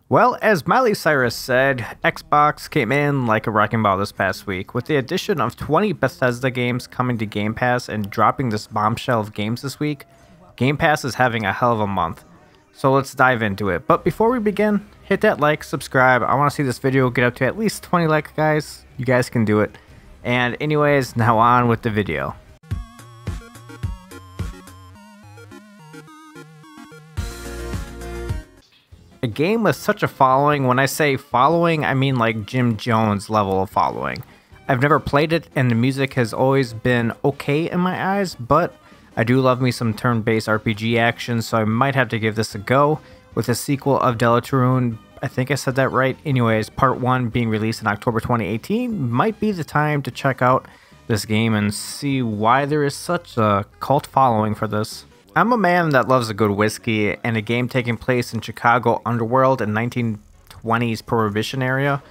Well, as Miley Cyrus said, Xbox came in like a wrecking ball this past week. With the addition of 20 Bethesda games coming to Game Pass and dropping this bombshell of games this week, Game Pass is having a hell of a month. So let's dive into it. But before we begin, hit that like, subscribe. I want to see this video get up to at least 20 likes, guys. You guys can do it. And anyways, now on with the video. A game with such a following, when I say following, I mean like Jim Jones level of following. I've never played it and the music has always been okay in my eyes, but I do love me some turn-based RPG action, so I might have to give this a go. With the sequel of Deltarune, I think I said that right. Anyways, part 1 being released in October 2018 might be the time to check out this game and see why there is such a cult following for this. I'm a man that loves a good whiskey, and a game taking place in Chicago underworld in 1920s Prohibition era.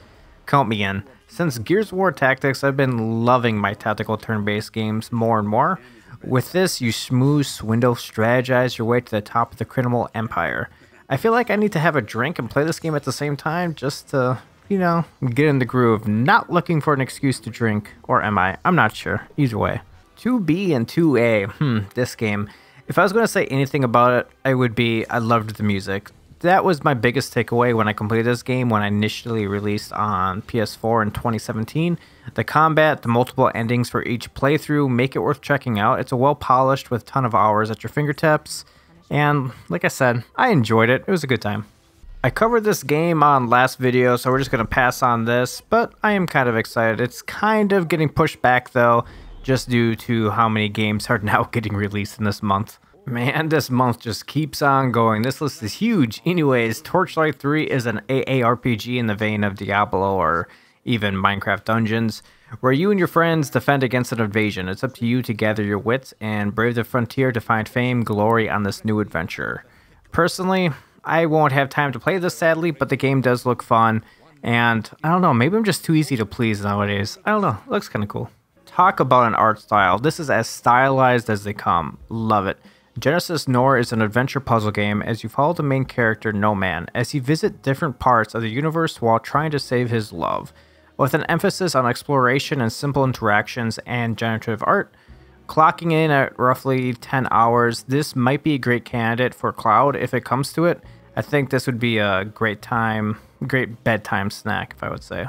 Count me in. Since Gears of War Tactics, I've been loving my tactical turn-based games more and more. With this, you smooth, swindle, strategize your way to the top of the criminal empire. I feel like I need to have a drink and play this game at the same time just to, you know, get in the groove. Not looking for an excuse to drink, or am I? I'm not sure. Either way. 2B and 2A. This game. If I was going to say anything about it, it would be I loved the music. That was my biggest takeaway when I completed this game when I initially released on PS4 in 2017. The combat, the multiple endings for each playthrough make it worth checking out. It's a well polished with a ton of hours at your fingertips. And like I said, I enjoyed it. It was a good time. I covered this game on last video, so we're just going to pass on this, but I am kind of excited. It's kind of getting pushed back though, just due to how many games are now getting released in this month. Man, this month just keeps on going. This list is huge. Anyways, Torchlight 3 is an AARPG in the vein of Diablo or even Minecraft Dungeons, where you and your friends defend against an invasion. It's up to you to gather your wits and brave the frontier to find fame, glory on this new adventure. Personally, I won't have time to play this sadly, but the game does look fun, and I don't know, maybe I'm just too easy to please nowadays. I don't know, it looks kind of cool. Talk about an art style. This is as stylized as they come. Love it. Genesis NOIR is an adventure puzzle game as you follow the main character No Man as he visits different parts of the universe while trying to save his love. With an emphasis on exploration and simple interactions and generative art, clocking in at roughly 10 hours, this might be a great candidate for cloud if it comes to it. I think this would be a great bedtime snack, if I would say.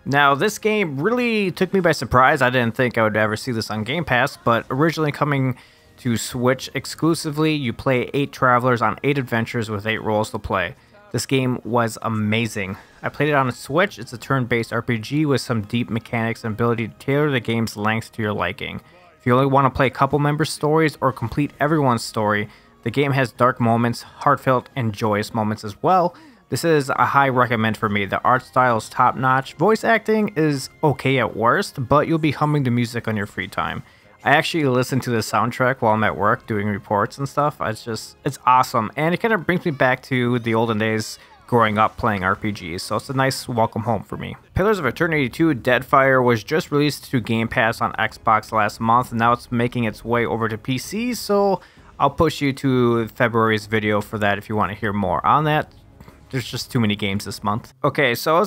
Now, this game really took me by surprise. I didn't think I would ever see this on Game Pass, but originally coming to Switch exclusively, you play 8 travelers on 8 adventures with 8 roles to play. This game was amazing. I played it on a Switch. It's a turn-based RPG with some deep mechanics and ability to tailor the game's length to your liking. If you only want to play a couple members' stories or complete everyone's story, the game has dark moments, heartfelt, and joyous moments as well. This is a high recommend for me. The art style is top-notch. Voice acting is okay at worst, but you'll be humming the music on your free time. I actually listen to the soundtrack while I'm at work doing reports and stuff. It's awesome. And it kind of brings me back to the olden days growing up playing RPGs. So it's a nice welcome home for me. Pillars of Eternity 2 Deadfire was just released to Game Pass on Xbox last month. And now it's making its way over to PC. So I'll push you to February's video for that if you want to hear more on that. There's just too many games this month. Okay, so I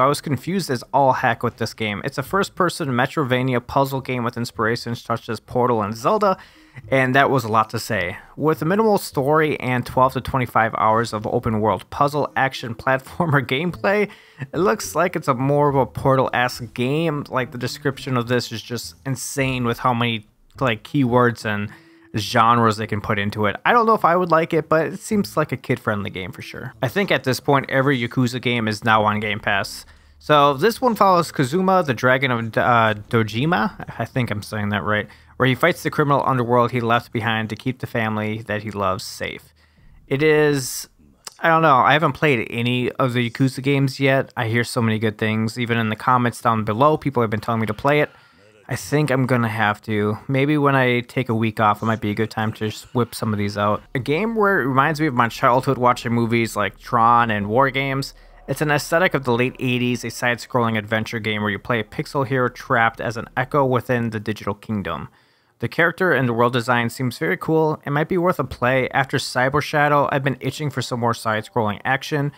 was confused as all heck with this game. It's a first-person Metroidvania puzzle game with inspirations such as Portal and Zelda, and that was a lot to say. With a minimal story and 12 to 25 hours of open-world puzzle action platformer gameplay, it looks like it's a more of a Portal-esque game. Like, the description of this is just insane with how many like keywords and genres they can put into it. I don't know if I would like it, but it seems like a kid-friendly game for sure. I think at this point, every Yakuza game is now on Game Pass. So this one follows Kazuma, the Dragon of Dojima, I think I'm saying that right, where he fights the criminal underworld he left behind to keep the family that he loves safe. It is, I don't know, I haven't played any of the Yakuza games yet. I hear so many good things. Even in the comments down below, people have been telling me to play it. I think I'm gonna have to. Maybe when I take a week off, it might be a good time to just whip some of these out. A game where it reminds me of my childhood watching movies like Tron and War Games. It's an aesthetic of the late 80s, a side-scrolling adventure game where you play a pixel hero trapped as an echo within the digital kingdom. The character and the world design seems very cool and might be worth a play. After Cyber Shadow, I've been itching for some more side-scrolling action,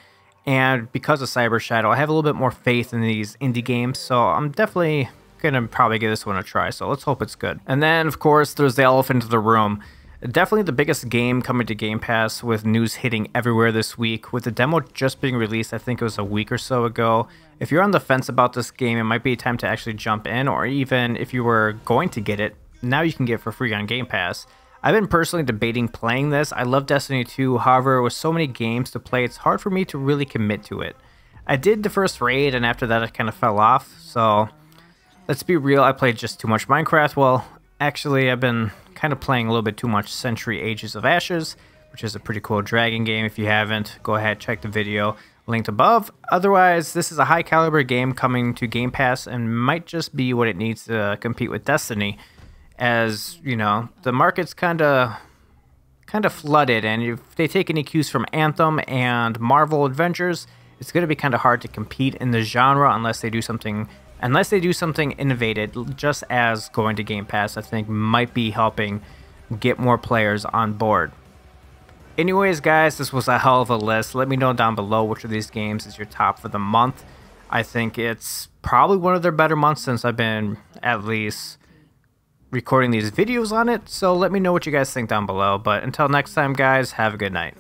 and because of Cyber Shadow, I have a little bit more faith in these indie games, so I'm definitely gonna probably give this one a try, so let's hope it's good. And then, of course, there's the elephant in the room. Definitely the biggest game coming to Game Pass, with news hitting everywhere this week. With the demo just being released, I think it was a week or so ago. If you're on the fence about this game, it might be time to actually jump in, or even if you were going to get it, now you can get it for free on Game Pass. I've been personally debating playing this. I love Destiny 2, however, with so many games to play, it's hard for me to really commit to it. I did the first raid, and after that I kind of fell off, so let's be real, I played just too much Minecraft. Well, actually, I've been kind of playing a little bit too much Century Ages of Ashes, which is a pretty cool dragon game. If you haven't, go ahead, check the video linked above. Otherwise, this is a high caliber game coming to Game Pass and might just be what it needs to compete with Destiny. As you know, the market's kind of flooded, and if they take any cues from Anthem and Marvel Adventures, it's going to be kind of hard to compete in the genre unless they do something innovative. Just as going to Game Pass, I think, might be helping get more players on board. Anyways, guys, this was a hell of a list. Let me know down below which of these games is your top for the month. I think it's probably one of their better months since I've been at least recording these videos on it, so let me know what you guys think down below. But until next time, guys, have a good night.